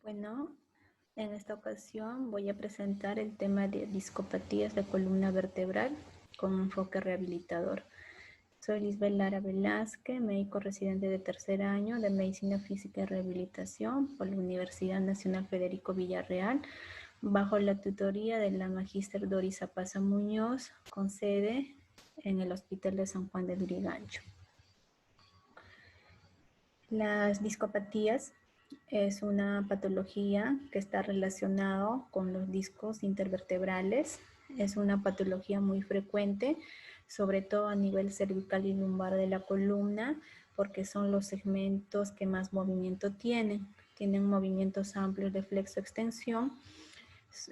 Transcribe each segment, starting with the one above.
Bueno, en esta ocasión voy a presentar el tema de discopatías de columna vertebral con enfoque rehabilitador. Soy Lisbeth Lara Velázquez, médico residente de tercer año de Medicina Física y Rehabilitación por la Universidad Nacional Federico Villarreal, bajo la tutoría de la magíster Doris Zapaza Muñoz, con sede en el Hospital de San Juan de Lurigancho. Las discopatías es una patología que está relacionada con los discos intervertebrales. Es una patología muy frecuente, sobre todo a nivel cervical y lumbar de la columna, porque son los segmentos que más movimiento tienen. Tienen movimientos amplios de flexo-extensión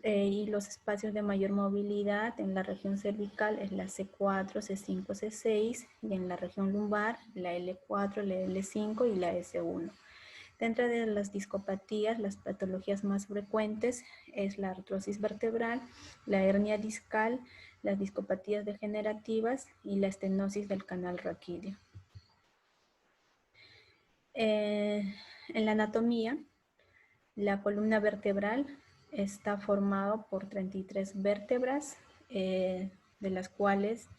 y los espacios de mayor movilidad en la región cervical es la C4, C5, C6 y en la región lumbar la L4, la L5 y la S1. Dentro de las discopatías, las patologías más frecuentes es la artrosis vertebral, la hernia discal, las discopatías degenerativas y la estenosis del canal raquídeo. En la anatomía, la columna vertebral está formado por 33 vértebras, de las cuales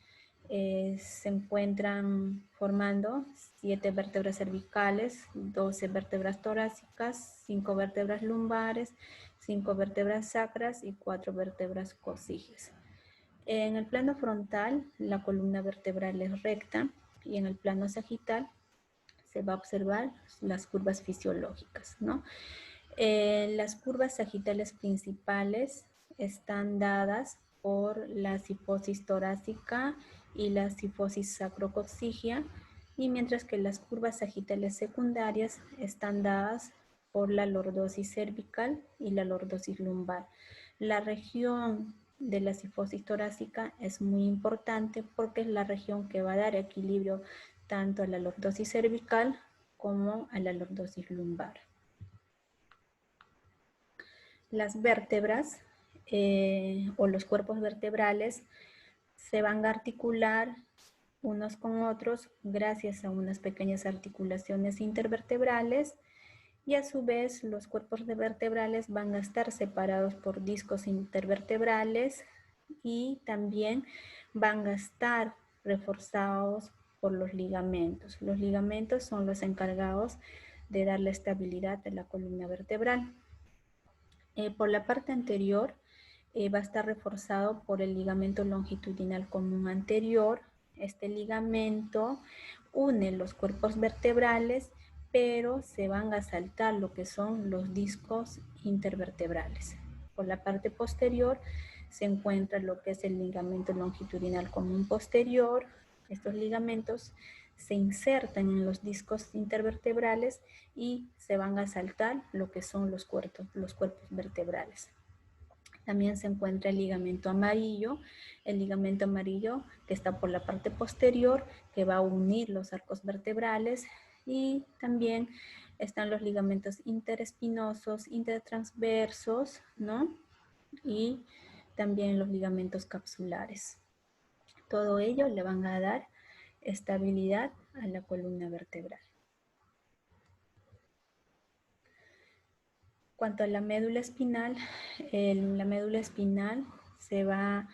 se encuentran formando 7 vértebras cervicales, 12 vértebras torácicas, 5 vértebras lumbares, 5 vértebras sacras y 4 vértebras coccygeas. En el plano frontal, la columna vertebral es recta y en el plano sagital se va a observar las curvas fisiológicas, ¿no? Las curvas sagitales principales están dadas por la cifosis torácica y la cifosis sacrococcygia, y mientras que las curvas sagitales secundarias están dadas por la lordosis cervical y la lordosis lumbar. La región de la cifosis torácica es muy importante porque es la región que va a dar equilibrio tanto a la lordosis cervical como a la lordosis lumbar. Las vértebras o los cuerpos vertebrales se van a articular unos con otros gracias a unas pequeñas articulaciones intervertebrales, y a su vez los cuerpos vertebrales van a estar separados por discos intervertebrales y también van a estar reforzados por los ligamentos. Los ligamentos son los encargados de dar la estabilidad a la columna vertebral. Por la parte anterior va a estar reforzado por el ligamento longitudinal común anterior. Este ligamento une los cuerpos vertebrales, pero se van a saltar lo que son los discos intervertebrales. Por la parte posterior se encuentra lo que es el ligamento longitudinal común posterior. Estos ligamentos se insertan en los discos intervertebrales y se van a saltar lo que son los cuerpos vertebrales. También se encuentra el ligamento amarillo que está por la parte posterior, que va a unir los arcos vertebrales, y también están los ligamentos interespinosos, intertransversos, ¿no? Y también los ligamentos capsulares. Todo ello le van a dar estabilidad a la columna vertebral. Cuanto a la médula espinal se va a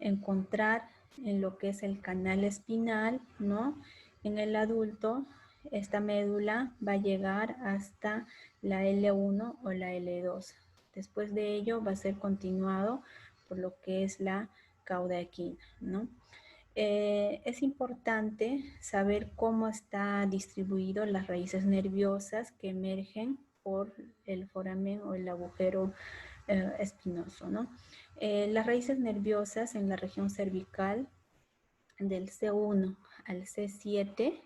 encontrar en lo que es el canal espinal, ¿no? En el adulto, esta médula va a llegar hasta la L1 o la L2. Después de ello va a ser continuado por lo que es la cauda equina, ¿no? Es importante saber cómo está distribuido las raíces nerviosas que emergen por el foramen o el agujero espinoso, ¿no? Las raíces nerviosas en la región cervical del C1 al C7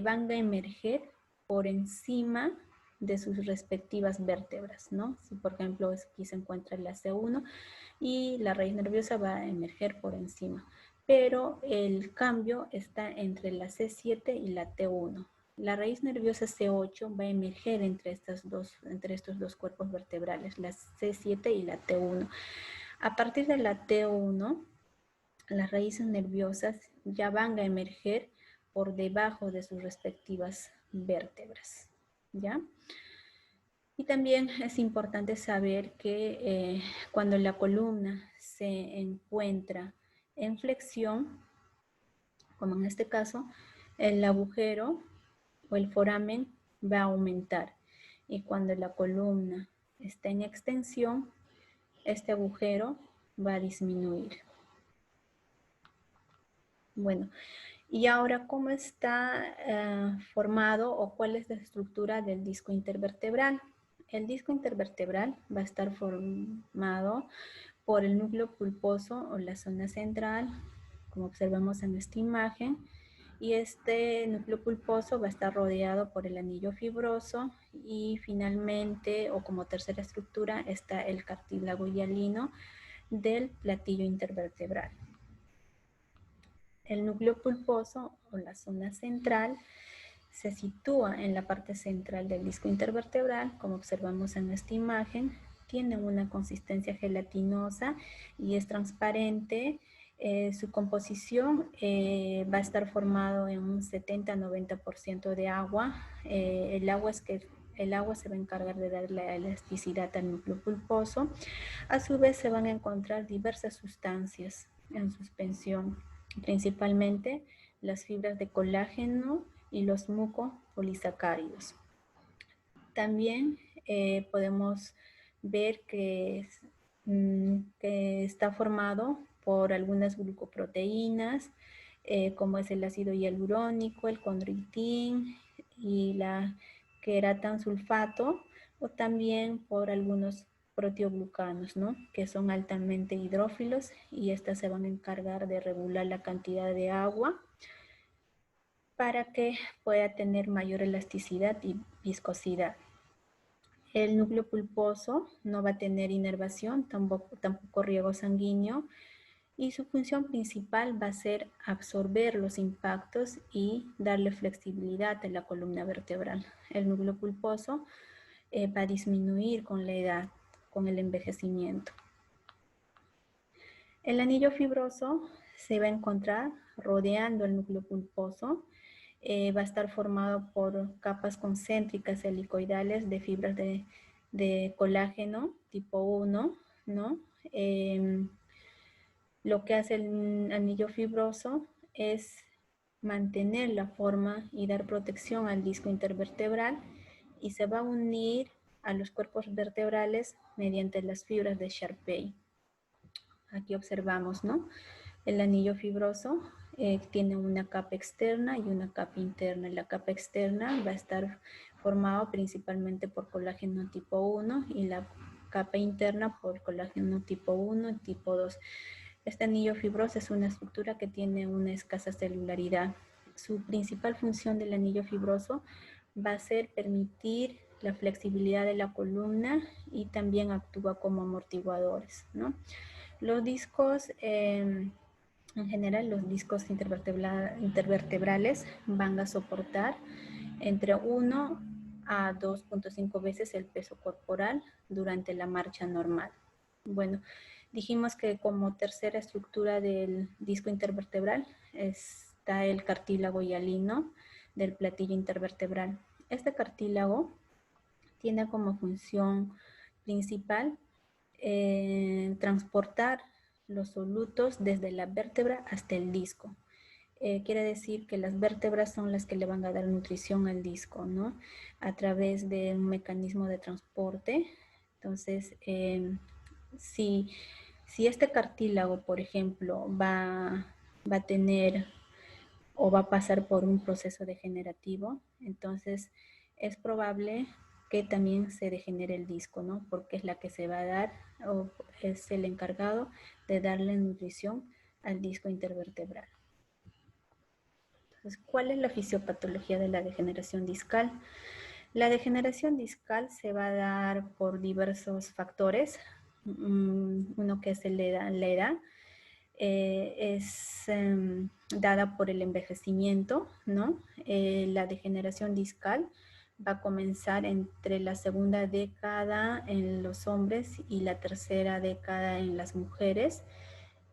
van a emerger por encima de sus respectivas vértebras, ¿no? Si por ejemplo aquí se encuentra la C1 y la raíz nerviosa va a emerger por encima, pero el cambio está entre la C7 y la T1. La raíz nerviosa C8 va a emerger entre estos dos cuerpos vertebrales, la C7 y la T1. A partir de la T1, las raíces nerviosas ya van a emerger por debajo de sus respectivas vértebras, ¿ya? Y también es importante saber que cuando la columna se encuentra en flexión, como en este caso, el agujero o el foramen va a aumentar. Y cuando la columna está en extensión, este agujero va a disminuir. Bueno, y ahora, ¿cómo está formado o cuál es la estructura del disco intervertebral? El disco intervertebral va a estar formado por el núcleo pulposo o la zona central, como observamos en esta imagen, y este núcleo pulposo va a estar rodeado por el anillo fibroso y finalmente, o como tercera estructura, está el cartílago hialino del platillo intervertebral. El núcleo pulposo o la zona central se sitúa en la parte central del disco intervertebral, como observamos en esta imagen. Tiene una consistencia gelatinosa y es transparente. Su composición va a estar formado en un 70-90% de agua. El agua se va a encargar de dar la elasticidad al núcleo pulposo. A su vez se van a encontrar diversas sustancias en suspensión, principalmente las fibras de colágeno y los mucopolisacáridos. También podemos ver que está formado por algunas glucoproteínas, como es el ácido hialurónico, el condroitín y la queratansulfato, o también por algunos proteoglucanos, ¿no? Que son altamente hidrófilos y estas se van a encargar de regular la cantidad de agua para que pueda tener mayor elasticidad y viscosidad. El núcleo pulposo no va a tener inervación, tampoco riego sanguíneo, y su función principal va a ser absorber los impactos y darle flexibilidad a la columna vertebral. El núcleo pulposo va a disminuir con la edad, con el envejecimiento. El anillo fibroso se va a encontrar rodeando el núcleo pulposo. Va a estar formado por capas concéntricas helicoidales de fibras de colágeno tipo 1, ¿no? Lo que hace el anillo fibroso es mantener la forma y dar protección al disco intervertebral y se va a unir a los cuerpos vertebrales mediante las fibras de Sharpey. Aquí observamos, ¿no? El anillo fibroso tiene una capa externa y una capa interna. La capa externa va a estar formada principalmente por colágeno tipo 1 y la capa interna por colágeno tipo 1 y tipo 2. Este anillo fibroso es una estructura que tiene una escasa celularidad. Su principal función del anillo fibroso va a ser permitir la flexibilidad de la columna y también actúa como amortiguadores, ¿no? Los discos, en general, los discos intervertebrales van a soportar entre 1 a 2.5 veces el peso corporal durante la marcha normal. Bueno, dijimos que como tercera estructura del disco intervertebral está el cartílago hialino del platillo intervertebral. Este cartílago tiene como función principal transportar los solutos desde la vértebra hasta el disco. Quiere decir que las vértebras son las que le van a dar nutrición al disco, ¿no? A través de un mecanismo de transporte. Entonces, si este cartílago, por ejemplo, va a tener o va a pasar por un proceso degenerativo, entonces es probable que también se degenere el disco, ¿no? Porque es la que se va a dar o es el encargado de darle nutrición al disco intervertebral. Entonces, ¿cuál es la fisiopatología de la degeneración discal? La degeneración discal se va a dar por diversos factores. Uno que es la edad. Es dada por el envejecimiento, ¿no? La degeneración discal va a comenzar entre la segunda década en los hombres y la tercera década en las mujeres.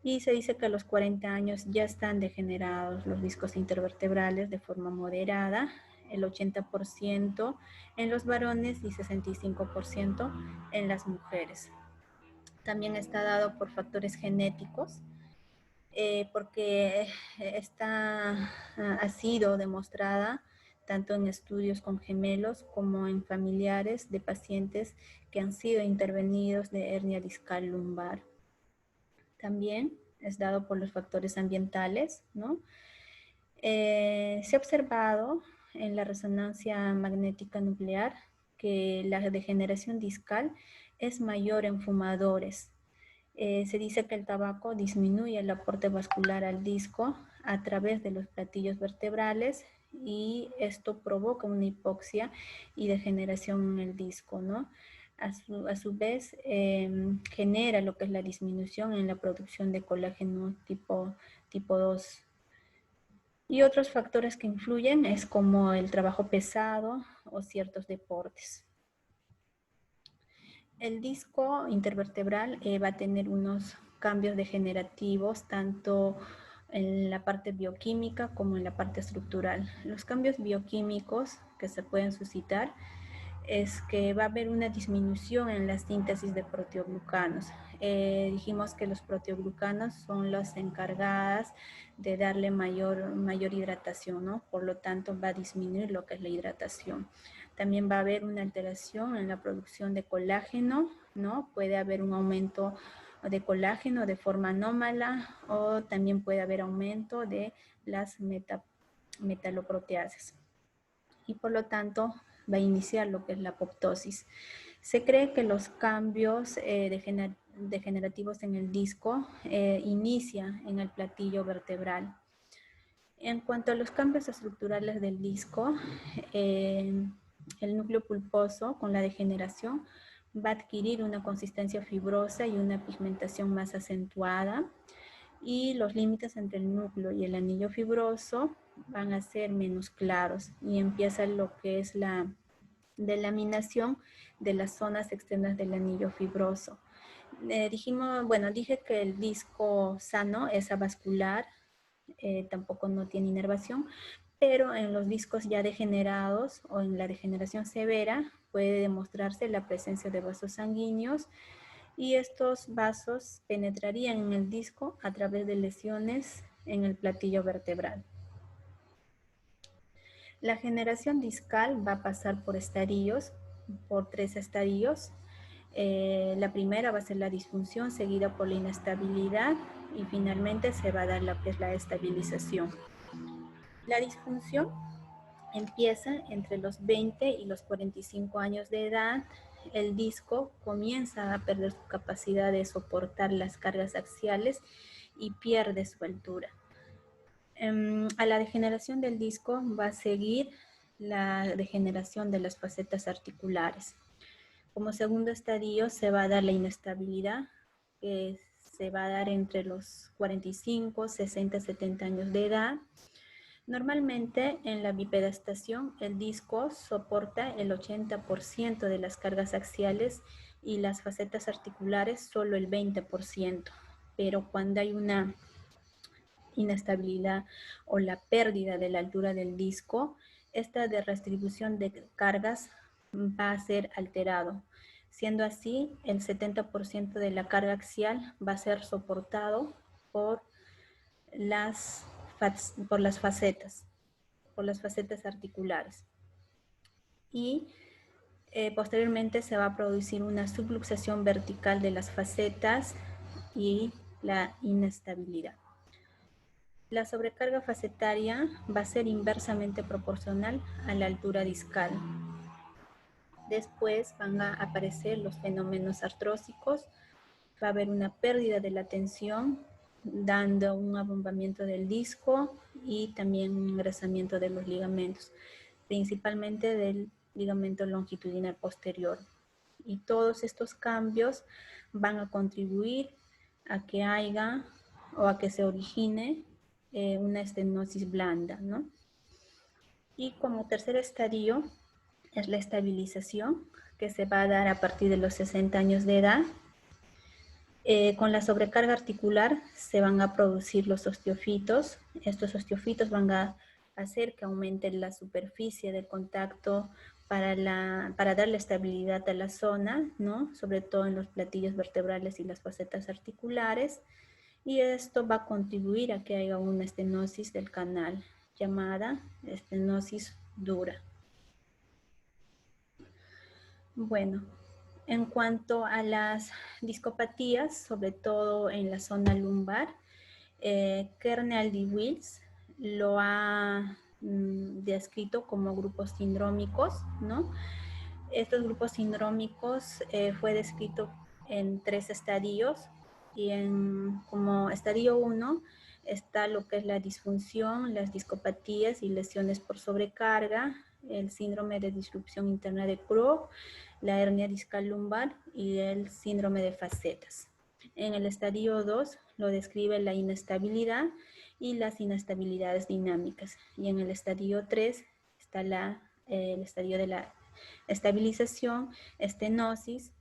Y se dice que a los 40 años ya están degenerados los discos intervertebrales de forma moderada. el 80% en los varones y 65% en las mujeres. También está dado por factores genéticos, porque ha sido demostrada tanto en estudios con gemelos como en familiares de pacientes que han sido intervenidos de hernia discal lumbar. También es dado por los factores ambientales, ¿no? Se ha observado en la resonancia magnética nuclear que la degeneración discal es mayor en fumadores. Se dice que el tabaco disminuye el aporte vascular al disco a través de los platillos vertebrales y esto provoca una hipoxia y degeneración en el disco, ¿no? A su vez, genera lo que es la disminución en la producción de colágeno tipo 2. Y otros factores que influyen es como el trabajo pesado o ciertos deportes. El disco intervertebral va a tener unos cambios degenerativos tanto en la parte bioquímica como en la parte estructural. Los cambios bioquímicos que se pueden suscitar es que va a haber una disminución en la síntesis de proteoglucanos. Dijimos que los proteoglucanos son las encargadas de darle mayor hidratación, ¿no? Por lo tanto, va a disminuir lo que es la hidratación. También va a haber una alteración en la producción de colágeno, ¿no? Puede haber un aumento de colágeno de forma anómala o también puede haber aumento de las metaloproteasas. Y por lo tanto va a iniciar lo que es la apoptosis. Se cree que los cambios degenerativos en el disco inicia en el platillo vertebral. En cuanto a los cambios estructurales del disco, el núcleo pulposo con la degeneración va a adquirir una consistencia fibrosa y una pigmentación más acentuada, y los límites entre el núcleo y el anillo fibroso van a ser menos claros y empieza lo que es la delaminación de las zonas externas del anillo fibroso. Dije que el disco sano es avascular, tampoco no tiene inervación, pero en los discos ya degenerados o en la degeneración severa puede demostrarse la presencia de vasos sanguíneos, y estos vasos penetrarían en el disco a través de lesiones en el platillo vertebral. La generación discal va a pasar por estadios, por 3 estadios. La primera va a ser la disfunción, seguida por la inestabilidad, y finalmente se va a dar la estabilización. La disfunción empieza entre los 20 y los 45 años de edad. El disco comienza a perder su capacidad de soportar las cargas axiales y pierde su altura. A la degeneración del disco va a seguir la degeneración de las facetas articulares. Como segundo estadio se va a dar la inestabilidad, que se va a dar entre los 45, 60, 70 años de edad. Normalmente en la bipedestación el disco soporta el 80% de las cargas axiales y las facetas articulares solo el 20%, pero cuando hay una inestabilidad o la pérdida de la altura del disco, esta de redistribución de cargas va a ser alterado. Siendo así, el 70% de la carga axial va a ser soportado por las facetas articulares. Y posteriormente se va a producir una subluxación vertical de las facetas y la inestabilidad. La sobrecarga facetaria va a ser inversamente proporcional a la altura discal. Después van a aparecer los fenómenos artrósicos, va a haber una pérdida de la tensión, dando un abombamiento del disco y también un engrosamiento de los ligamentos, principalmente del ligamento longitudinal posterior. Y todos estos cambios van a contribuir a que haya o a que se origine una estenosis blanda, ¿no? Y como tercer estadio es la estabilización, que se va a dar a partir de los 60 años de edad. Con la sobrecarga articular se van a producir los osteofitos. Estos osteofitos van a hacer que aumente la superficie de contacto para darle estabilidad a la zona, ¿no? Sobre todo en los platillos vertebrales y las facetas articulares. Y esto va a contribuir a que haya una estenosis del canal, llamada estenosis dura. Bueno, en cuanto a las discopatías, sobre todo en la zona lumbar, Kernel de Wills lo ha descrito como grupos sindrómicos, ¿no? Estos grupos sindrómicos fue descrito en 3 estadios y como estadio 1 está lo que es la disfunción, las discopatías y lesiones por sobrecarga, el síndrome de disrupción interna de Crook, la hernia discal lumbar y el síndrome de facetas. En el estadio 2 lo describe la inestabilidad y las inestabilidades dinámicas. Y en el estadio 3 está el estadio de la estabilización, estenosis,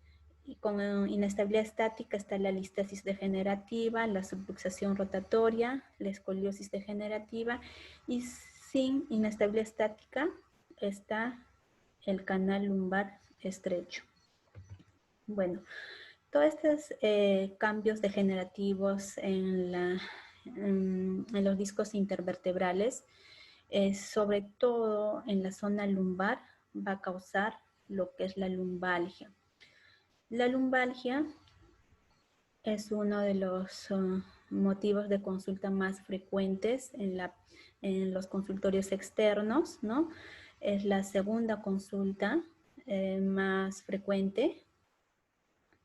y con inestabilidad estática está la listesis degenerativa, la subluxación rotatoria, la escoliosis degenerativa, y sin inestabilidad estática está el canal lumbar estrecho. Bueno, todos estos cambios degenerativos en los discos intervertebrales, sobre todo en la zona lumbar, va a causar lo que es la lumbalgia. La lumbalgia es uno de los motivos de consulta más frecuentes en los consultorios externos, ¿no? Es la segunda consulta más frecuente.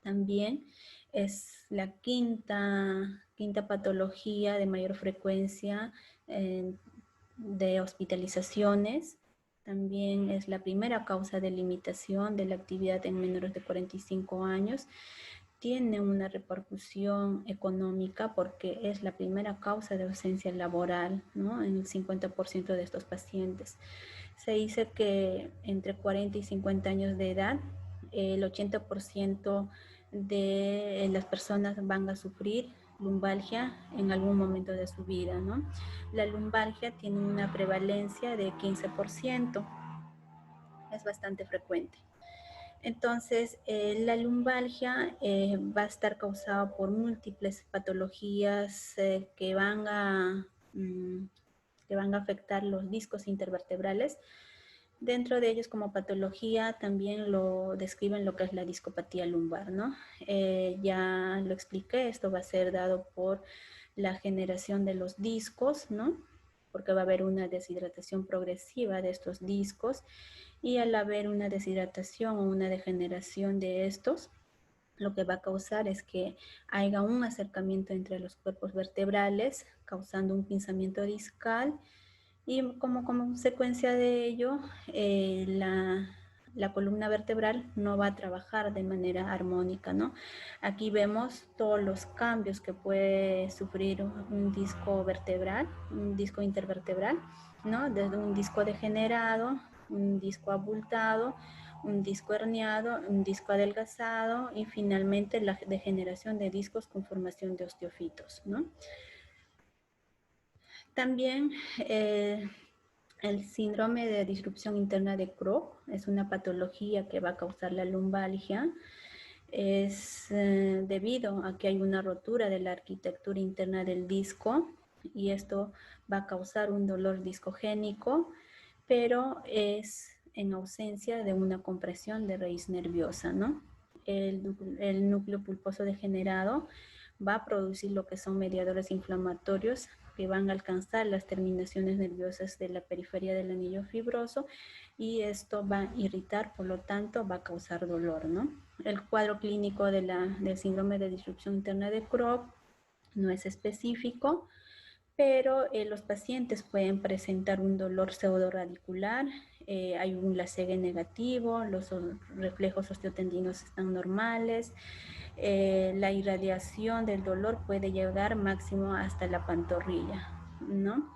También es la quinta patología de mayor frecuencia de hospitalizaciones. También es la primera causa de limitación de la actividad en menores de 45 años. Tiene una repercusión económica porque es la primera causa de ausencia laboral, ¿no? En el 50% de estos pacientes. Se dice que entre 40 y 50 años de edad, el 80% de las personas van a sufrir lumbalgia en algún momento de su vida, ¿no? La lumbalgia tiene una prevalencia de 15%, es bastante frecuente. Entonces, la lumbalgia va a estar causada por múltiples patologías que van a afectar los discos intervertebrales. Dentro de ellos, como patología, también lo describen lo que es la discopatía lumbar, ¿no? Ya lo expliqué, esto va a ser dado por la generación de los discos, ¿no? Porque va a haber una deshidratación progresiva de estos discos, y al haber una deshidratación o una degeneración de estos, lo que va a causar es que haya un acercamiento entre los cuerpos vertebrales, causando un pinzamiento discal, y como consecuencia de ello, la columna vertebral no va a trabajar de manera armónica, ¿no? Aquí vemos todos los cambios que puede sufrir un disco vertebral, un disco intervertebral, ¿no? Desde un disco degenerado, un disco abultado, un disco herniado, un disco adelgazado y finalmente la degeneración de discos con formación de osteofitos, ¿no? También el síndrome de disrupción interna de Crook es una patología que va a causar la lumbalgia. Es debido a que hay una rotura de la arquitectura interna del disco, y esto va a causar un dolor discogénico, pero es en ausencia de una compresión de raíz nerviosa, ¿no? El núcleo pulposo degenerado va a producir lo que son mediadores inflamatorios que van a alcanzar las terminaciones nerviosas de la periferia del anillo fibroso, y esto va a irritar, por lo tanto va a causar dolor, ¿no? El cuadro clínico del síndrome de disrupción interna de Crook no es específico, pero los pacientes pueden presentar un dolor pseudoradicular, hay un LASEGE negativo, los reflejos osteotendinos están normales, la irradiación del dolor puede llegar máximo hasta la pantorrilla, ¿no?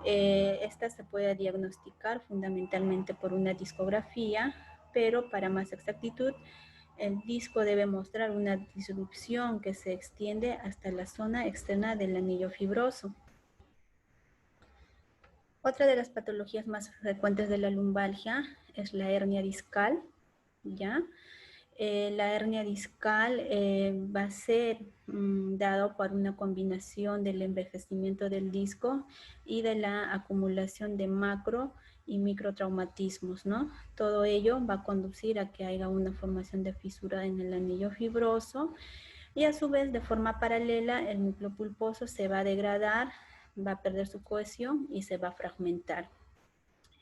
Esta se puede diagnosticar fundamentalmente por una discografía, pero para más exactitud, el disco debe mostrar una disrupción que se extiende hasta la zona externa del anillo fibroso. Otra de las patologías más frecuentes de la lumbalgia es la hernia discal, ¿ya? La hernia discal va a ser dado por una combinación del envejecimiento del disco y de la acumulación de macro y microtraumatismos, ¿no? Todo ello va a conducir a que haya una formación de fisura en el anillo fibroso y a su vez de forma paralela el núcleo pulposo se va a degradar, va a perder su cohesión y se va a fragmentar.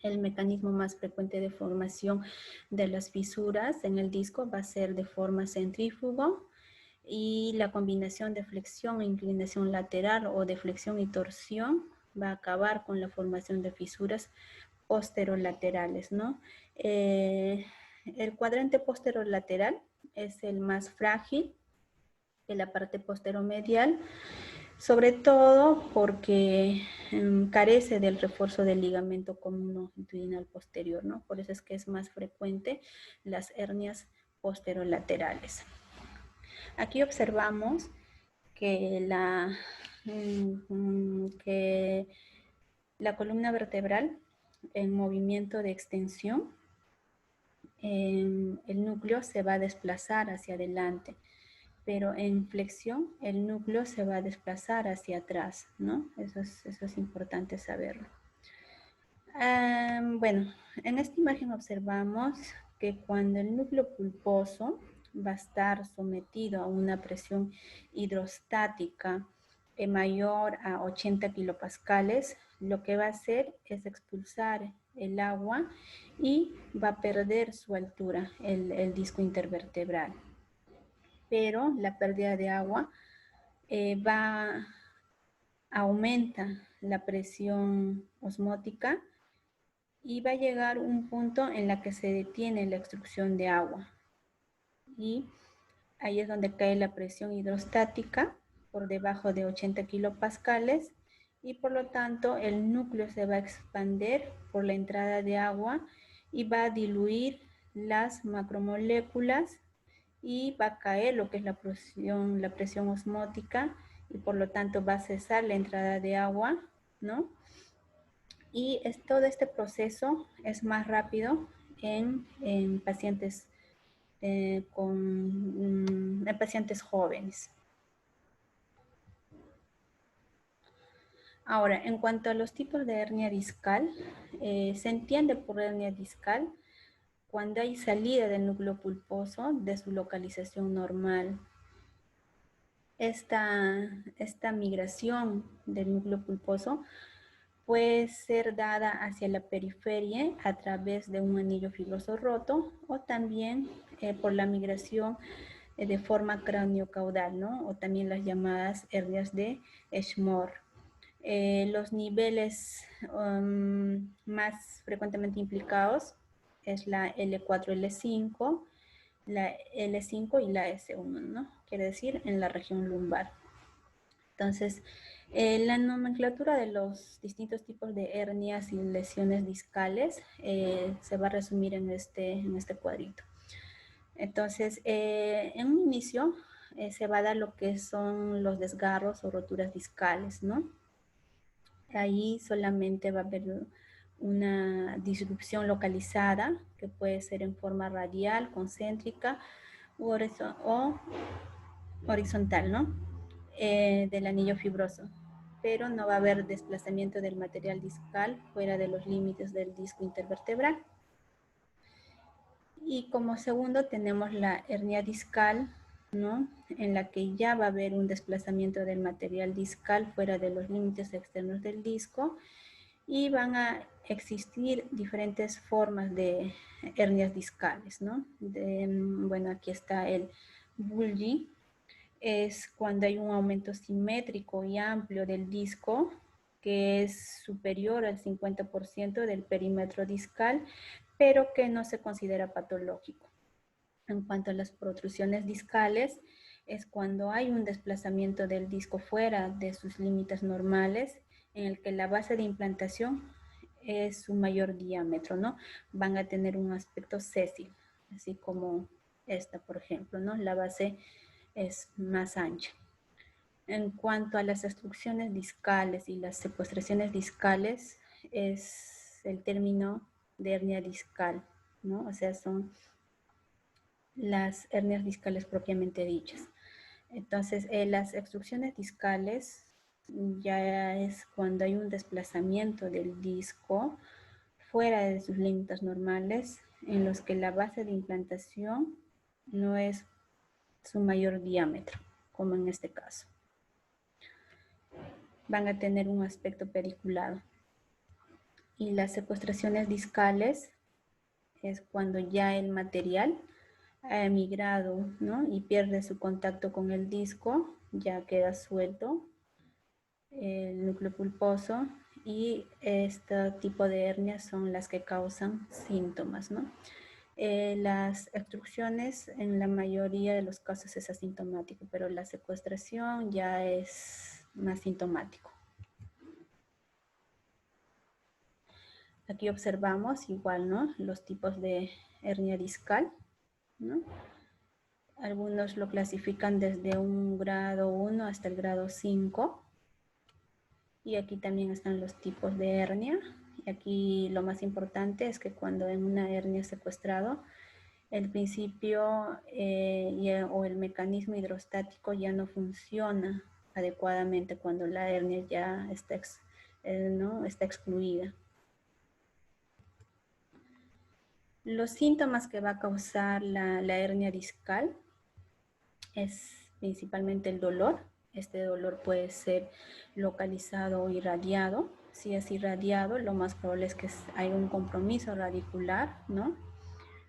El mecanismo más frecuente de formación de las fisuras en el disco va a ser de forma centrífuga y la combinación de flexión e inclinación lateral o de flexión y torsión va a acabar con la formación de fisuras posterolaterales, ¿no? El cuadrante posterolateral es el más frágil de la parte posteromedial, sobre todo porque carece del refuerzo del ligamento común longitudinal posterior, ¿no? Por eso es que es más frecuente las hernias posterolaterales. Aquí observamos que la columna vertebral en movimiento de extensión, el núcleo se va a desplazar hacia adelante, pero en flexión el núcleo se va a desplazar hacia atrás, ¿no? Eso es importante saberlo. Bueno, en esta imagen observamos que cuando el núcleo pulposo va a estar sometido a una presión hidrostática mayor a 80 kilopascales, lo que va a hacer es expulsar el agua y va a perder su altura, el disco intervertebral. Pero la pérdida de agua aumenta la presión osmótica y va a llegar un punto en la que se detiene la extrusión de agua. Y ahí es donde cae la presión hidrostática por debajo de 80 kilopascales y por lo tanto el núcleo se va a expandir por la entrada de agua y va a diluir las macromoléculas y va a caer lo que es la presión osmótica y por lo tanto va a cesar la entrada de agua, ¿no? Y todo este proceso es más rápido en pacientes, en pacientes jóvenes. Ahora, en cuanto a los tipos de hernia discal, se entiende por hernia discal cuando hay salida del núcleo pulposo de su localización normal. Esta migración del núcleo pulposo puede ser dada hacia la periferia a través de un anillo fibroso roto o también por la migración de forma craneocaudal, ¿no? O también las llamadas hernias de Schmor. Los niveles más frecuentemente implicados es la L4, L5, la L5 y la S1, ¿no? Quiere decir en la región lumbar. Entonces, la nomenclatura de los distintos tipos de hernias y lesiones discales se va a resumir en este cuadrito. Entonces, en un inicio se va a dar lo que son los desgarros o roturas discales, ¿no? Ahí solamente va a haber una disrupción localizada que puede ser en forma radial, concéntrica o horizontal, ¿no? Del anillo fibroso, pero no va a haber desplazamiento del material discal fuera de los límites del disco intervertebral. Y como segundo tenemos la hernia discal, ¿no? En la que ya va a haber un desplazamiento del material discal fuera de los límites externos del disco y van a existir diferentes formas de hernias discales, ¿no? Bueno, aquí está el bulgy, es cuando hay un aumento simétrico y amplio del disco que es superior al 50% del perímetro discal, pero que no se considera patológico. En cuanto a las protrusiones discales, es cuando hay un desplazamiento del disco fuera de sus límites normales, en el que la base de implantación es su mayor diámetro, ¿no? Van a tener un aspecto sésil, así como esta, por ejemplo, ¿no? La base es más ancha. En cuanto a las obstrucciones discales y las secuestraciones discales, es el término de hernia discal, ¿no? O sea, son las hernias discales propiamente dichas. Entonces, las extrusiones discales ya es cuando hay un desplazamiento del disco fuera de sus límites normales, en los que la base de implantación no es su mayor diámetro, como en este caso. Van a tener un aspecto pediculado. Y las secuestraciones discales es cuando ya el material ha emigrado, ¿no? Y pierde su contacto con el disco, ya queda suelto el núcleo pulposo, y este tipo de hernias son las que causan síntomas, ¿no? Las extrusiones en la mayoría de los casos es asintomático, pero la secuestración ya es más sintomático. Aquí observamos igual, ¿no? Los tipos de hernia discal, ¿no? Algunos lo clasifican desde un grado 1 hasta el grado 5. Y aquí también están los tipos de hernia. Y aquí lo más importante es que cuando en una hernia secuestrado, el principio o el mecanismo hidrostático ya no funciona adecuadamente cuando la hernia ya está, ¿no? está excluida. Los síntomas que va a causar la hernia discal es principalmente el dolor. Este dolor puede ser localizado o irradiado. Si es irradiado, lo más probable es que hay un compromiso radicular, ¿no?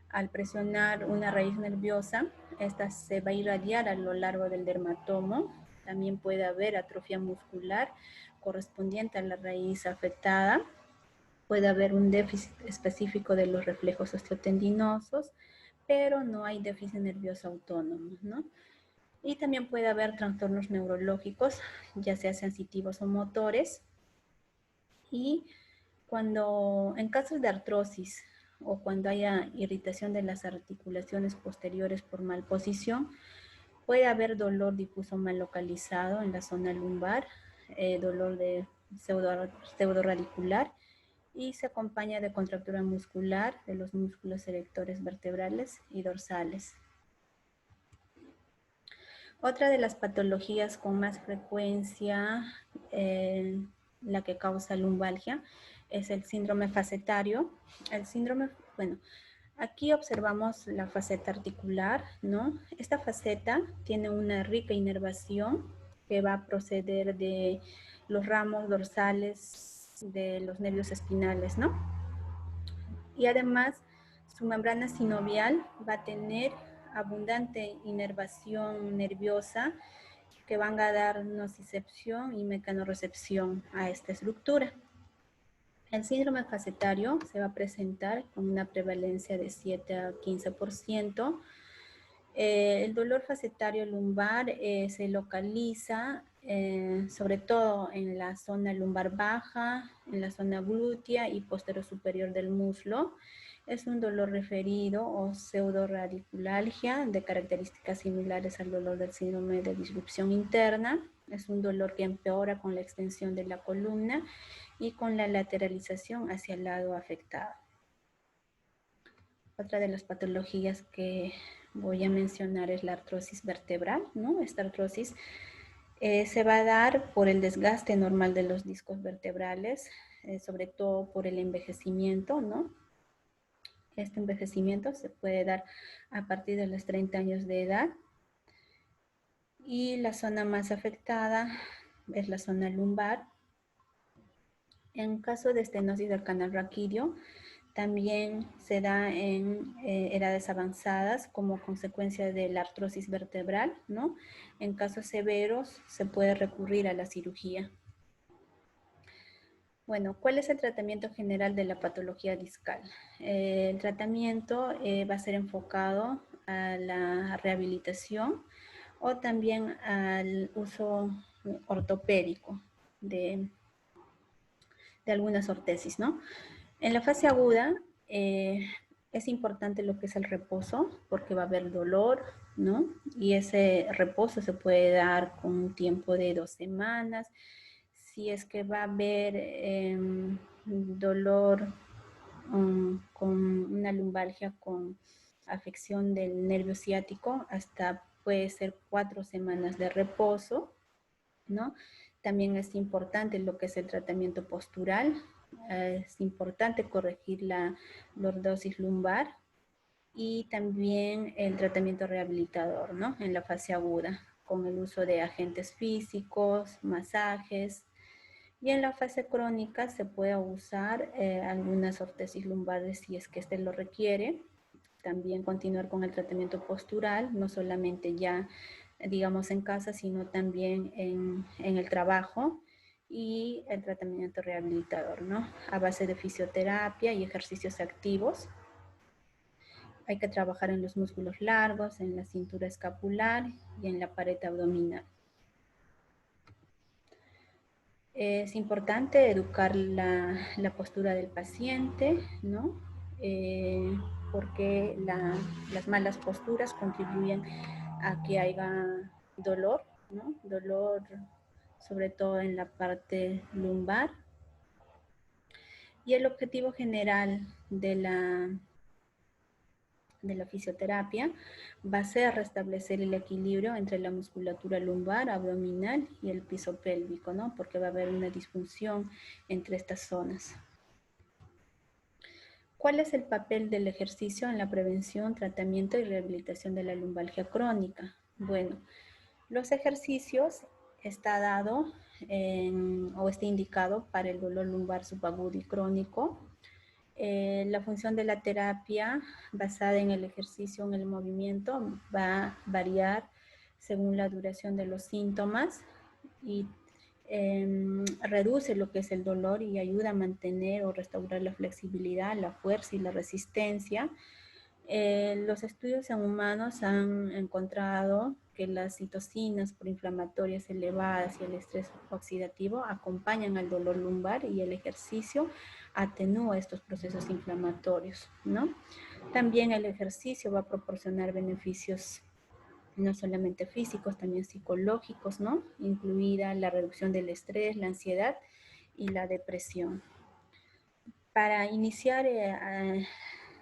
Al presionar una raíz nerviosa, esta se va a irradiar a lo largo del dermatomo. También puede haber atrofia muscular correspondiente a la raíz afectada. Puede haber un déficit específico de los reflejos osteotendinosos, pero no hay déficit nervioso autónomo, ¿no? Y también puede haber trastornos neurológicos, ya sea sensitivos o motores. Y en casos de artrosis o cuando haya irritación de las articulaciones posteriores por malposición, puede haber dolor difuso mal localizado en la zona lumbar, dolor de pseudoradicular, y se acompaña de contractura muscular de los músculos erectores vertebrales y dorsales. Otra de las patologías con más frecuencia, la que causa lumbalgia, es el síndrome facetario. El síndrome, bueno, aquí observamos la faceta articular, ¿no? Esta faceta tiene una rica inervación que va a proceder de los ramos dorsales de los nervios espinales, ¿no? Y además, su membrana sinovial va a tener abundante inervación nerviosa que van a dar nocicepción y mecanorrecepción a esta estructura. El síndrome facetario se va a presentar con una prevalencia de 7 a 15%. El dolor facetario lumbar se localiza sobre todo en la zona lumbar baja, en la zona glútea y posterior superior del muslo. Es un dolor referido o pseudoradiculalgia de características similares al dolor del síndrome de disrupción interna. Es un dolor que empeora con la extensión de la columna y con la lateralización hacia el lado afectado. Otra de las patologías que voy a mencionar es la artrosis vertebral, ¿no? Esta artrosis se va a dar por el desgaste normal de los discos vertebrales, sobre todo por el envejecimiento, ¿no? Este envejecimiento se puede dar a partir de los 30 años de edad. Y la zona más afectada es la zona lumbar. En caso de estenosis del canal raquídeo, también se da en edades avanzadas como consecuencia de la artrosis vertebral, ¿no? En casos severos se puede recurrir a la cirugía. Bueno, ¿cuál es el tratamiento general de la patología discal? El tratamiento va a ser enfocado a la rehabilitación o también al uso ortopédico de algunas ortesis, ¿no? En la fase aguda es importante lo que es el reposo porque va a haber dolor, ¿no? Y ese reposo se puede dar con un tiempo de 2 semanas. Si es que va a haber dolor con una lumbalgia con afección del nervio ciático, hasta puede ser 4 semanas de reposo, ¿no? También es importante lo que es el tratamiento postural, es importante corregir la lordosis lumbar y también el tratamiento rehabilitador, ¿no? En la fase aguda, con el uso de agentes físicos, masajes. Y en la fase crónica se puede usar algunas ortesis lumbares si es que este lo requiere. También continuar con el tratamiento postural, no solamente ya, digamos, en casa, sino también en el trabajo, y el tratamiento rehabilitador, ¿no? A base de fisioterapia y ejercicios activos. Hay que trabajar en los músculos largos, en la cintura escapular y en la pared abdominal. Es importante educar la postura del paciente, ¿no? Porque las malas posturas contribuyen a que haya dolor, ¿no? Dolor sobre todo en la parte lumbar. Y el objetivo general de la fisioterapia va a ser restablecer el equilibrio entre la musculatura lumbar, abdominal y el piso pélvico, ¿no? Porque va a haber una disfunción entre estas zonas. ¿Cuál es el papel del ejercicio en la prevención, tratamiento y rehabilitación de la lumbalgia crónica? Bueno, los ejercicios está dado o está indicado para el dolor lumbar subagudo y crónico. La función de la terapia basada en el ejercicio, en el movimiento, va a variar según la duración de los síntomas y reduce lo que es el dolor y ayuda a mantener o restaurar la flexibilidad, la fuerza y la resistencia. Los estudios en humanos han encontrado que las citocinas proinflamatorias elevadas y el estrés oxidativo acompañan al dolor lumbar, y el ejercicio atenúa estos procesos inflamatorios, ¿no? También el ejercicio va a proporcionar beneficios no solamente físicos, también psicológicos, ¿no? Incluida la reducción del estrés, la ansiedad y la depresión. Para iniciar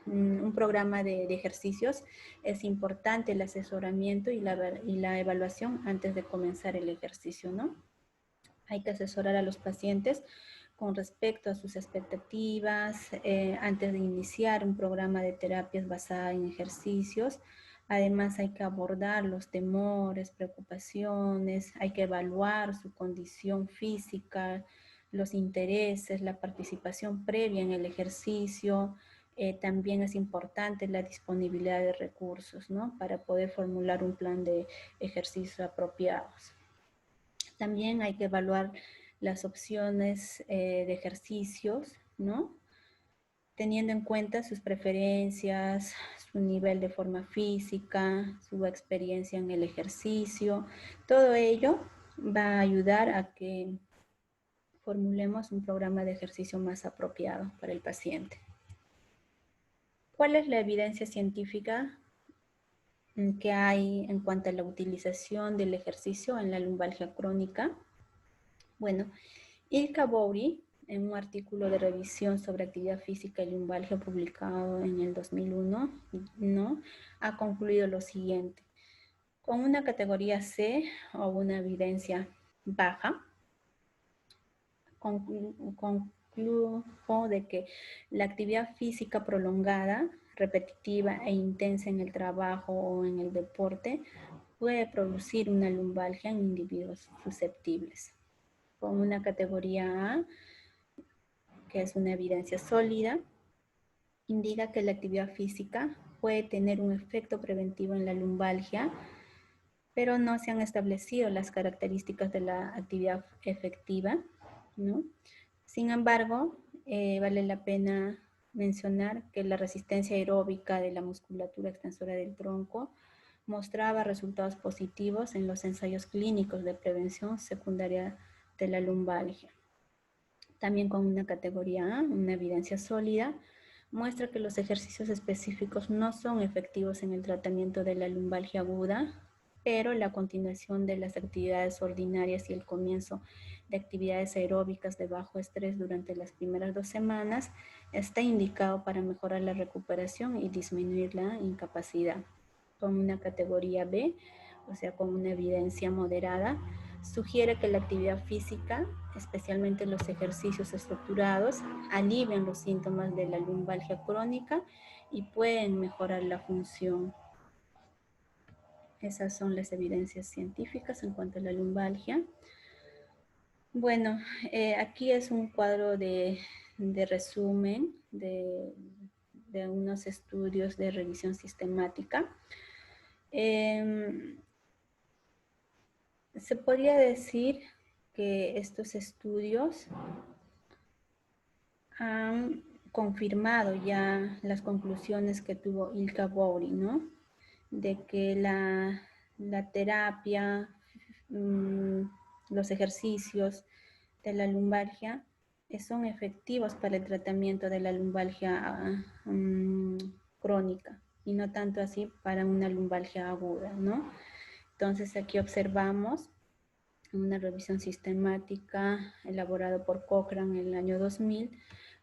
un programa de ejercicios es importante el asesoramiento y la evaluación antes de comenzar el ejercicio, ¿no? Hay que asesorar a los pacientes con respecto a sus expectativas antes de iniciar un programa de terapias basada en ejercicios. Además, hay que abordar los temores, preocupaciones, hay que evaluar su condición física, los intereses, la participación previa en el ejercicio. También es importante la disponibilidad de recursos, ¿no? Para poder formular un plan de ejercicios apropiados. También hay que evaluar las opciones de ejercicios, ¿no? Teniendo en cuenta sus preferencias, su nivel de forma física, su experiencia en el ejercicio. Todo ello va a ayudar a que formulemos un programa de ejercicio más apropiado para el paciente. ¿Cuál es la evidencia científica que hay en cuanto a la utilización del ejercicio en la lumbalgia crónica? Bueno, Ilka Bouri, en un artículo de revisión sobre actividad física y lumbalgia publicado en el 2001, ¿no?, ha concluido lo siguiente. Con una categoría C o una evidencia baja, concluyo de que la actividad física prolongada, repetitiva e intensa en el trabajo o en el deporte puede producir una lumbalgia en individuos susceptibles. Con una categoría A, que es una evidencia sólida, indica que la actividad física puede tener un efecto preventivo en la lumbalgia, pero no se han establecido las características de la actividad efectiva, ¿no? Sin embargo, vale la pena mencionar que la resistencia aeróbica de la musculatura extensora del tronco mostraba resultados positivos en los ensayos clínicos de prevención secundaria de la lumbalgia. También con una categoría A, una evidencia sólida, muestra que los ejercicios específicos no son efectivos en el tratamiento de la lumbalgia aguda, pero la continuación de las actividades ordinarias y el comienzo de actividades aeróbicas de bajo estrés durante las primeras 2 semanas está indicado para mejorar la recuperación y disminuir la incapacidad. Con una categoría B, o sea, con una evidencia moderada, sugiere que la actividad física, especialmente los ejercicios estructurados, alivian los síntomas de la lumbalgia crónica y pueden mejorar la función. Esas son las evidencias científicas en cuanto a la lumbalgia. Bueno, aquí es un cuadro de resumen de unos estudios de revisión sistemática. Se podría decir que estos estudios han confirmado ya las conclusiones que tuvo Ilka Bouri, ¿no? De que la terapia, los ejercicios de la lumbalgia son efectivos para el tratamiento de la lumbalgia crónica y no tanto así para una lumbalgia aguda, ¿no? Entonces aquí observamos una revisión sistemática elaborada por Cochrane en el año 2000,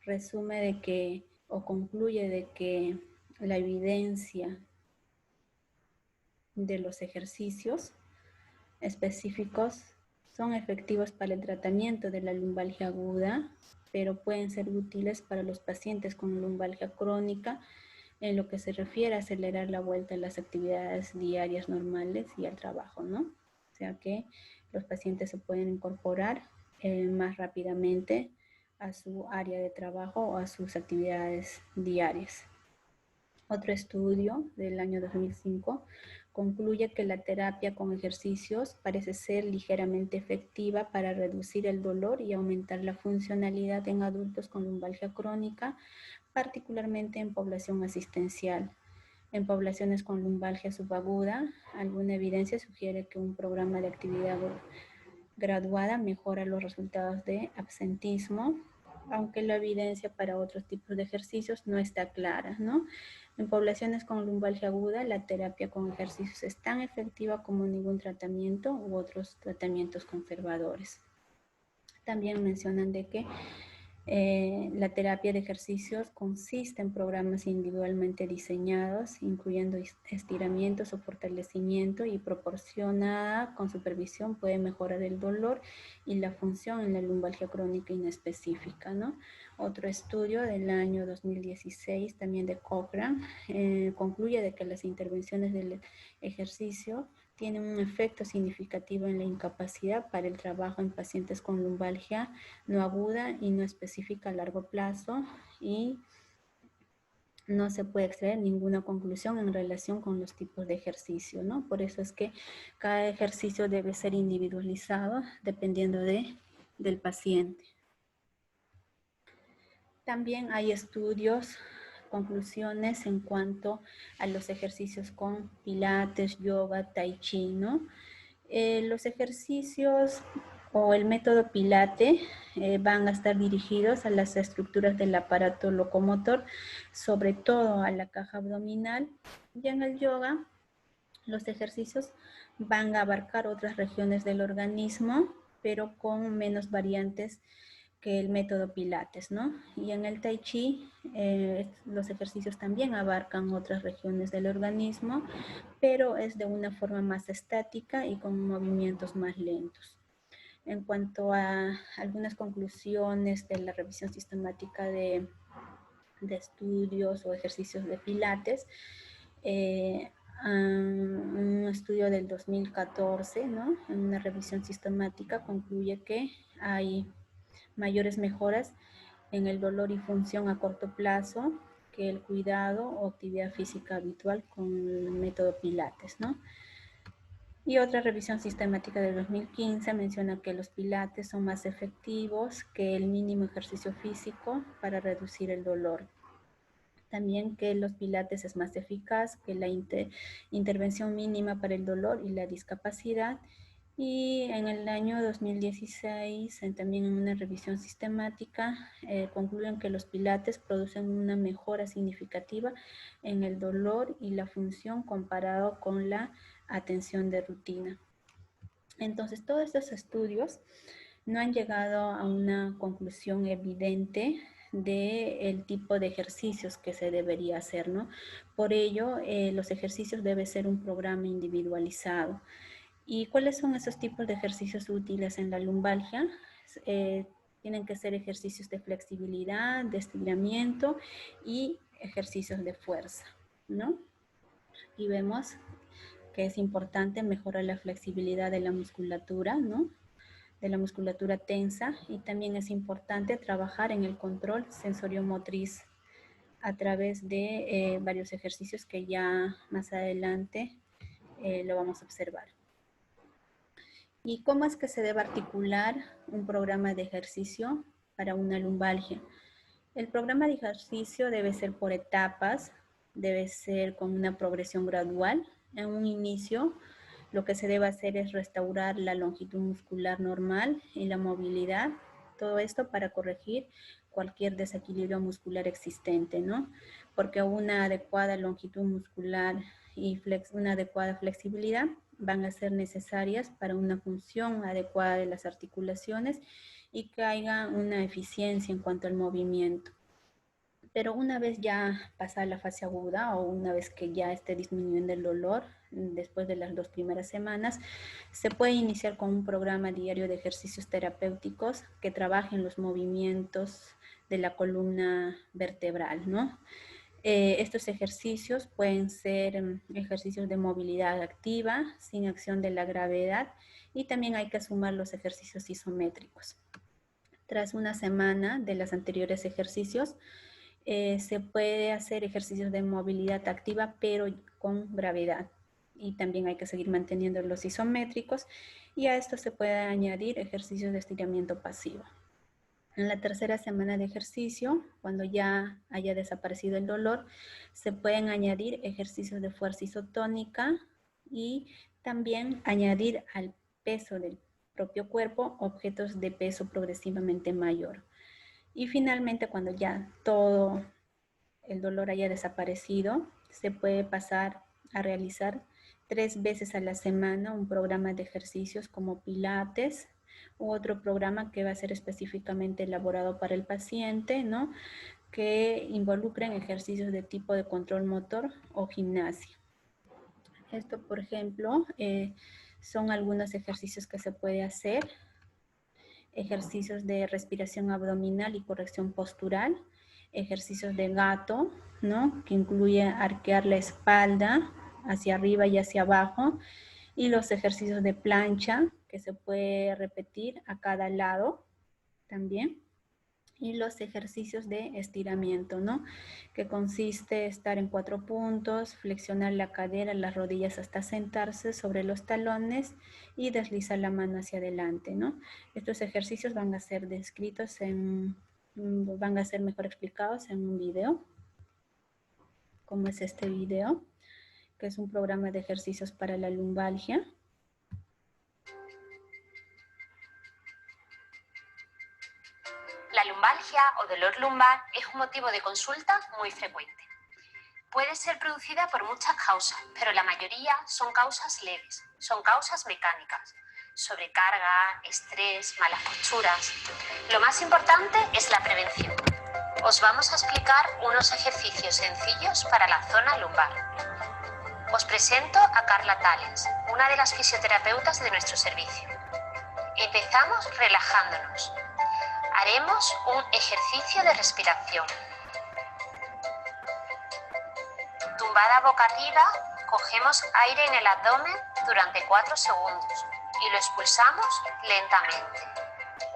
resume de que, o concluye de que la evidencia de los ejercicios específicos son efectivos para el tratamiento de la lumbalgia aguda, pero pueden ser útiles para los pacientes con lumbalgia crónica en lo que se refiere a acelerar la vuelta a las actividades diarias normales y al trabajo, ¿no? O sea que los pacientes se pueden incorporar más rápidamente a su área de trabajo o a sus actividades diarias. Otro estudio del año 2005 concluye que la terapia con ejercicios parece ser ligeramente efectiva para reducir el dolor y aumentar la funcionalidad en adultos con lumbalgia crónica, particularmente en población asistencial. En poblaciones con lumbalgia subaguda, alguna evidencia sugiere que un programa de actividad graduada mejora los resultados de absentismo, aunque la evidencia para otros tipos de ejercicios no está clara, ¿no? En poblaciones con lumbalgia aguda, la terapia con ejercicios es tan efectiva como ningún tratamiento u otros tratamientos conservadores. También mencionan de que la terapia de ejercicios consiste en programas individualmente diseñados, incluyendo estiramientos o fortalecimiento, y proporcionada con supervisión puede mejorar el dolor y la función en la lumbalgia crónica inespecífica, ¿no? Otro estudio del año 2016, también de Cochrane, concluye de que las intervenciones del ejercicio tienen un efecto significativo en la incapacidad para el trabajo en pacientes con lumbalgia no aguda y no específica a largo plazo, y no se puede extraer ninguna conclusión en relación con los tipos de ejercicio, ¿no? Por eso es que cada ejercicio debe ser individualizado dependiendo del paciente. También hay estudios, conclusiones en cuanto a los ejercicios con pilates, yoga, tai chi, ¿no? Los ejercicios o el método Pilate van a estar dirigidos a las estructuras del aparato locomotor, sobre todo a la caja abdominal, y en el yoga los ejercicios van a abarcar otras regiones del organismo, pero con menos variantes que el método Pilates, ¿no? Y en el Tai Chi, los ejercicios también abarcan otras regiones del organismo, pero es de una forma más estática y con movimientos más lentos. En cuanto a algunas conclusiones de la revisión sistemática de estudios o ejercicios de Pilates, un estudio del 2014, ¿no? En una revisión sistemática concluye que hay mayores mejoras en el dolor y función a corto plazo que el cuidado o actividad física habitual con el método Pilates, ¿no? Y otra revisión sistemática del 2015 menciona que los pilates son más efectivos que el mínimo ejercicio físico para reducir el dolor. También que los pilates es más eficaz que la intervención mínima para el dolor y la discapacidad. Y en el año 2016, también en una revisión sistemática, concluyen que los pilates producen una mejora significativa en el dolor y la función comparado con la atención de rutina. Entonces, todos estos estudios no han llegado a una conclusión evidente del tipo de ejercicios que se debería hacer, ¿no? Por ello, los ejercicios deben ser un programa individualizado. ¿Y cuáles son esos tipos de ejercicios útiles en la lumbalgia? Tienen que ser ejercicios de flexibilidad, de estiramiento y ejercicios de fuerza, ¿no? Y vemos que es importante mejorar la flexibilidad de la musculatura, ¿no? De la musculatura tensa, y también es importante trabajar en el control sensoriomotriz a través de varios ejercicios que ya más adelante lo vamos a observar. ¿Y cómo es que se debe articular un programa de ejercicio para una lumbalgia? El programa de ejercicio debe ser por etapas, debe ser con una progresión gradual. En un inicio, lo que se debe hacer es restaurar la longitud muscular normal y la movilidad. Todo esto para corregir cualquier desequilibrio muscular existente, ¿no? Porque una adecuada longitud muscular y una adecuada flexibilidad van a ser necesarias para una función adecuada de las articulaciones y que haya una eficiencia en cuanto al movimiento. Pero una vez ya pasada la fase aguda o una vez que ya esté disminuyendo el dolor, después de las 2 primeras semanas, se puede iniciar con un programa diario de ejercicios terapéuticos que trabajen los movimientos de la columna vertebral, ¿no? Estos ejercicios pueden ser ejercicios de movilidad activa, sin acción de la gravedad, y también hay que sumar los ejercicios isométricos. Tras una semana de los anteriores ejercicios, se puede hacer ejercicios de movilidad activa, pero con gravedad. Y también hay que seguir manteniendo los isométricos, y a esto se puede añadir ejercicios de estiramiento pasivo. En la tercera semana de ejercicio, cuando ya haya desaparecido el dolor, se pueden añadir ejercicios de fuerza isotónica y también añadir al peso del propio cuerpo objetos de peso progresivamente mayor. Y finalmente, cuando ya todo el dolor haya desaparecido, se puede pasar a realizar 3 veces a la semana un programa de ejercicios como pilates u otro programa que va a ser específicamente elaborado para el paciente, ¿no? Que involucren ejercicios de tipo de control motor o gimnasia. Esto, por ejemplo, son algunos ejercicios que se puede hacer. Ejercicios de respiración abdominal y corrección postural, ejercicios de gato, ¿no? Que incluye arquear la espalda hacia arriba y hacia abajo, y los ejercicios de plancha, que se puede repetir a cada lado también, y los ejercicios de estiramiento, ¿no? Que consiste en estar en 4 puntos, flexionar la cadera, las rodillas hasta sentarse sobre los talones y deslizar la mano hacia adelante, ¿no? Estos ejercicios van a ser descritos van a ser mejor explicados en un video, como es este video, que es un programa de ejercicios para la lumbalgia. La lumbalgia o dolor lumbar es un motivo de consulta muy frecuente. Puede ser producida por muchas causas, pero la mayoría son causas leves, son causas mecánicas, sobrecarga, estrés, malas posturas. Lo más importante es la prevención. Os vamos a explicar unos ejercicios sencillos para la zona lumbar. Os presento a Carla Tales, una de las fisioterapeutas de nuestro servicio. Empezamos relajándonos. Haremos un ejercicio de respiración. Tumbada boca arriba, cogemos aire en el abdomen durante 4 segundos y lo expulsamos lentamente,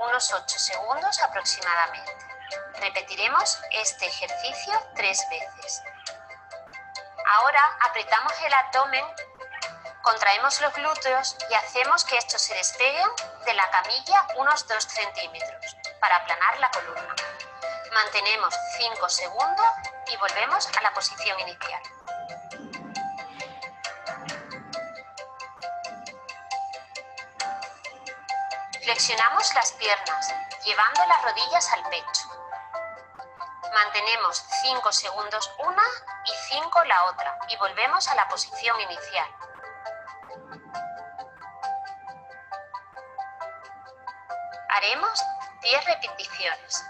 unos 8 segundos aproximadamente. Repetiremos este ejercicio 3 veces. Ahora apretamos el abdomen, contraemos los glúteos y hacemos que estos se despeguen de la camilla unos 2 centímetros para aplanar la columna. Mantenemos 5 segundos y volvemos a la posición inicial. Flexionamos las piernas, llevando las rodillas al pecho. Mantenemos 5 segundos una y 5 la otra y volvemos a la posición inicial. Haremos 10 repeticiones.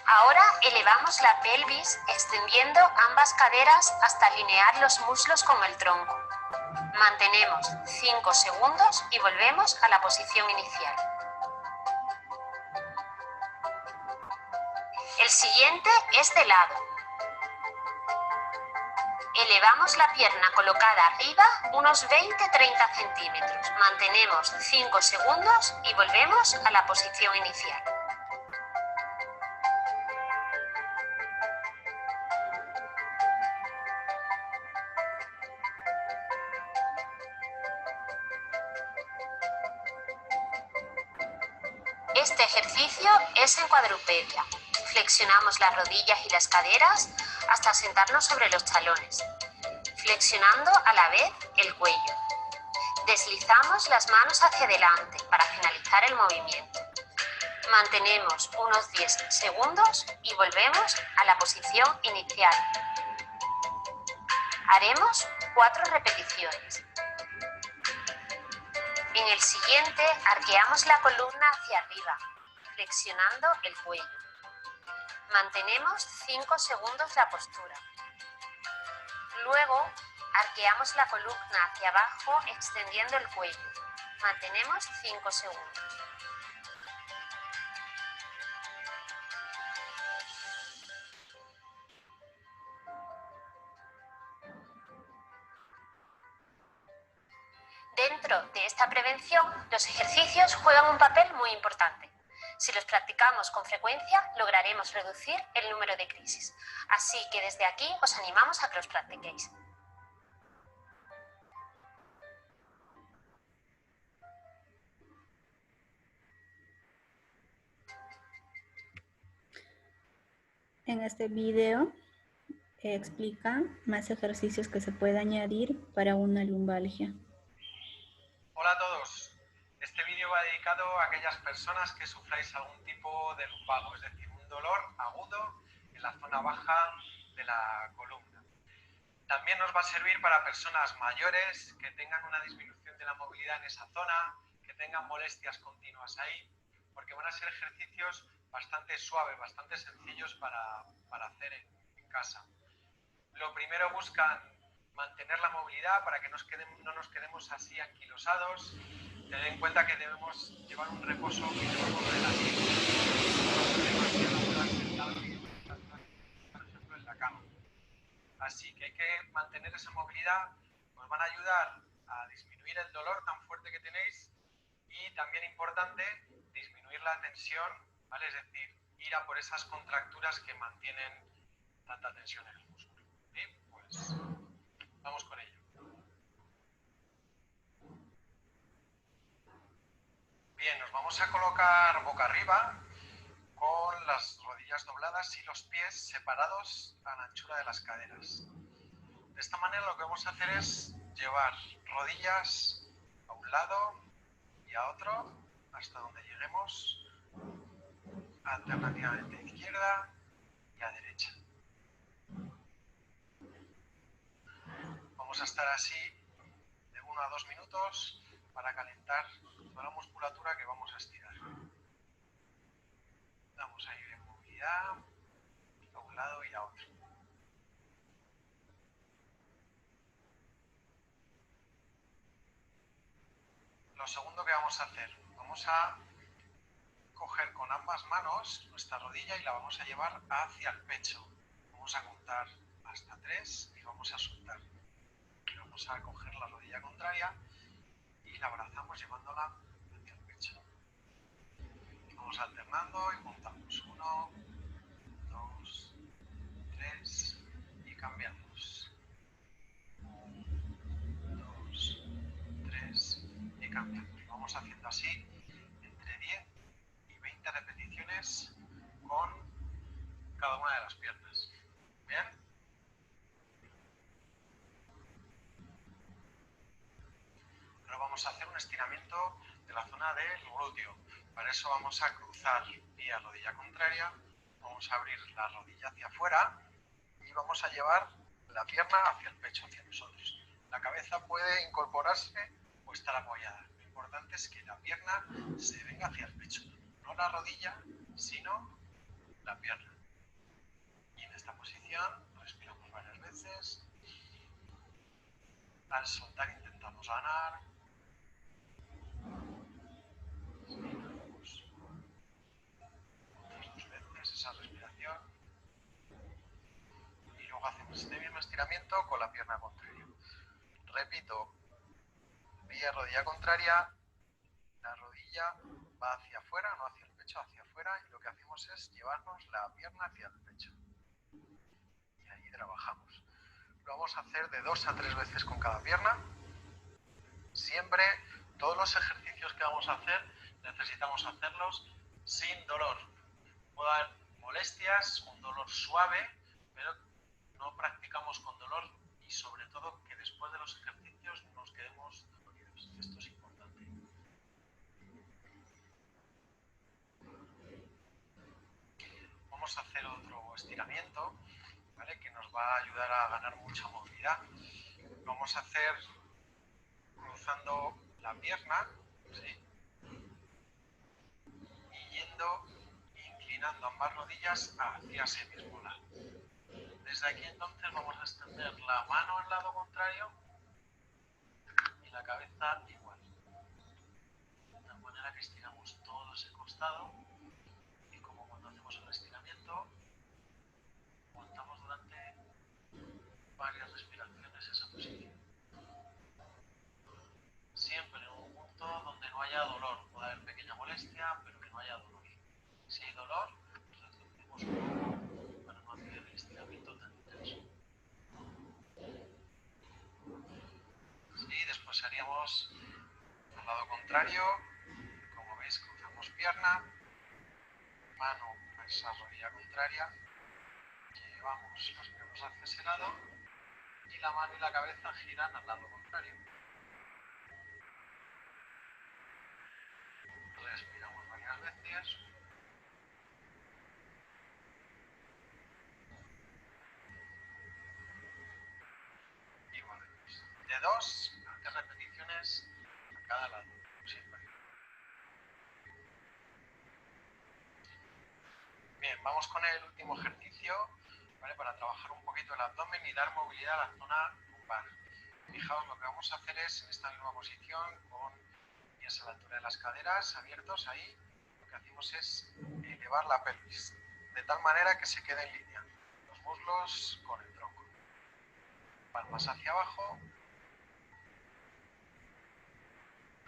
Ahora elevamos la pelvis extendiendo ambas caderas hasta alinear los muslos con el tronco. Mantenemos 5 segundos y volvemos a la posición inicial. El siguiente es de lado. Elevamos la pierna colocada arriba unos 20-30 centímetros. Mantenemos 5 segundos y volvemos a la posición inicial. Este ejercicio es en cuadrupedia. Flexionamos las rodillas y las caderas hasta sentarnos sobre los talones, flexionando a la vez el cuello. Deslizamos las manos hacia adelante para finalizar el movimiento. Mantenemos unos 10 segundos y volvemos a la posición inicial. Haremos 4 repeticiones. En el siguiente, arqueamos la columna hacia arriba, flexionando el cuello. Mantenemos 5 segundos la postura. Luego, arqueamos la columna hacia abajo, extendiendo el cuello. Mantenemos 5 segundos. Dentro de esta prevención, los ejercicios juegan un papel muy importante. Si los practicamos con frecuencia, lograremos reducir el número de crisis. Así que desde aquí os animamos a que los practiquéis. En este video explica más ejercicios que se puede añadir para una lumbalgia. Hola a todos. Este vídeo va dedicado a aquellas personas que sufráis algún tipo de lumbago, es decir, un dolor agudo en la zona baja de la columna. También nos va a servir para personas mayores que tengan una disminución de la movilidad en esa zona, que tengan molestias continuas ahí, porque van a ser ejercicios bastante suaves, bastante sencillos para hacer en casa. Lo primero buscan mantener la movilidad para que no nos quedemos así anquilosados. Tened en cuenta que debemos llevar un reposo mínimo relativo. Por ejemplo, en la cama. Así que hay que mantener esa movilidad. Nos van a ayudar a disminuir el dolor tan fuerte que tenéis y también importante, disminuir la tensión, ¿vale? Es decir, ir a por esas contracturas que mantienen tanta tensión en el músculo. ¿Sí? Pues vamos con ello. Bien, nos vamos a colocar boca arriba con las rodillas dobladas y los pies separados a la anchura de las caderas. De esta manera lo que vamos a hacer es llevar rodillas a un lado y a otro hasta donde lleguemos, alternativamente a izquierda y a derecha. Vamos a estar así de 1 a 2 minutos para calentar toda la musculatura que vamos a estirar. Damos ahí bien movilidad a un lado y a otro. Lo segundo que vamos a hacer, vamos a coger con ambas manos nuestra rodilla y la vamos a llevar hacia el pecho. Vamos a contar hasta 3 y vamos a soltar. Vamos a coger la rodilla contraria y la abrazamos llevándola hacia el pecho. Vamos alternando y contamos 1, 2, 3 y cambiamos. 1, 2, 3 y cambiamos. Vamos haciendo así entre 10 y 20 repeticiones con cada una de las piernas. ¿Bien? Ahora vamos a hacer un estiramiento de la zona del glúteo. Para eso vamos a cruzar vía rodilla contraria, vamos a abrir la rodilla hacia afuera y vamos a llevar la pierna hacia el pecho, hacia nosotros. La cabeza puede incorporarse o estar apoyada. Lo importante es que la pierna se venga hacia el pecho. No la rodilla, sino la pierna. Y en esta posición respiramos varias veces. Al soltar intentamos ganar. Inhalamos dos veces esa respiración. Y luego hacemos este mismo estiramiento con la pierna contraria. Repito, pie, rodilla contraria. La rodilla va hacia afuera, no hacia el pecho, hacia afuera. Y lo que hacemos es llevarnos la pierna hacia el pecho. Y ahí trabajamos. Lo vamos a hacer de 2 a 3 veces con cada pierna. Siempre, todos los ejercicios que vamos a hacer, necesitamos hacerlos sin dolor. Puede haber molestias, un dolor suave, pero no practicamos con dolor y sobre todo que después de los ejercicios nos quedemos dormidos. Esto es importante. Vamos a hacer otro estiramiento, ¿vale? Que nos va a ayudar a ganar mucha movilidad. Lo vamos a hacer cruzando la pierna, ¿sí? Y yendo, inclinando ambas rodillas hacia ese mismo lado. Desde aquí entonces vamos a extender la mano al lado contrario y la cabeza igual. De tal manera que estiramos todo ese costado y como cuando hacemos el estiramiento, aguantamos durante varias respiraciones esa posición. Siempre en un punto donde no haya dolor. Puede haber pequeña molestia, pero que no haya dolor. Si hay dolor, reducimos un poco para no hacer el estiramiento tan intenso. Y después haríamos al lado contrario. Como veis, cruzamos pierna, mano a esa rodilla contraria, llevamos las manos hacia ese lado y la mano y la cabeza giran al lado contrario. Respiramos varias veces. Y volvemos. De 2 a 3 repeticiones a cada lado, siempre. Bien, vamos con el último ejercicio, ¿vale? Para trabajar un poquito el abdomen y dar movilidad a la zona lumbar. Fijaos, lo que vamos a hacer es en esta misma posición, con pies a la altura de las caderas, abiertos ahí, lo que hacemos es elevar la pelvis, de tal manera que se quede en línea, los muslos con el tronco. Palmas hacia abajo.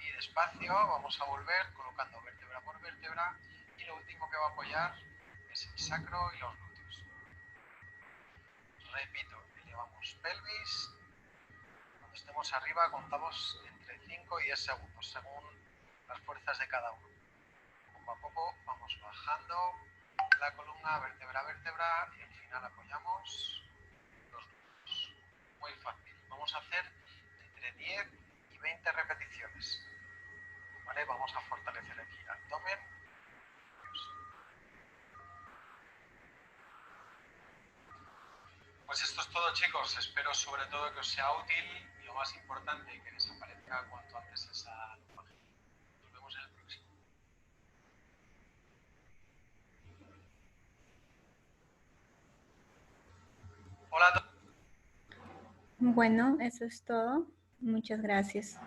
Y despacio vamos a volver colocando vértebra por vértebra y lo último que va a apoyar es el sacro y los glúteos. Repito, elevamos pelvis. Cuando estemos arriba contamos entre 5 y 10 segundos según las fuerzas de cada uno. Poco a poco vamos bajando la columna vértebra a vértebra y al final apoyamos los glúteos. Muy fácil. Vamos a hacer entre 10 y 20 repeticiones. ¿Vale? Vamos a fortalecer aquí el abdomen. Pues esto es todo, chicos. Espero sobre todo que os sea útil y lo más importante, que desaparezca cuanto antes esa imagen. Nos vemos en el próximo. Hola a todos. Bueno, eso es todo. Muchas gracias.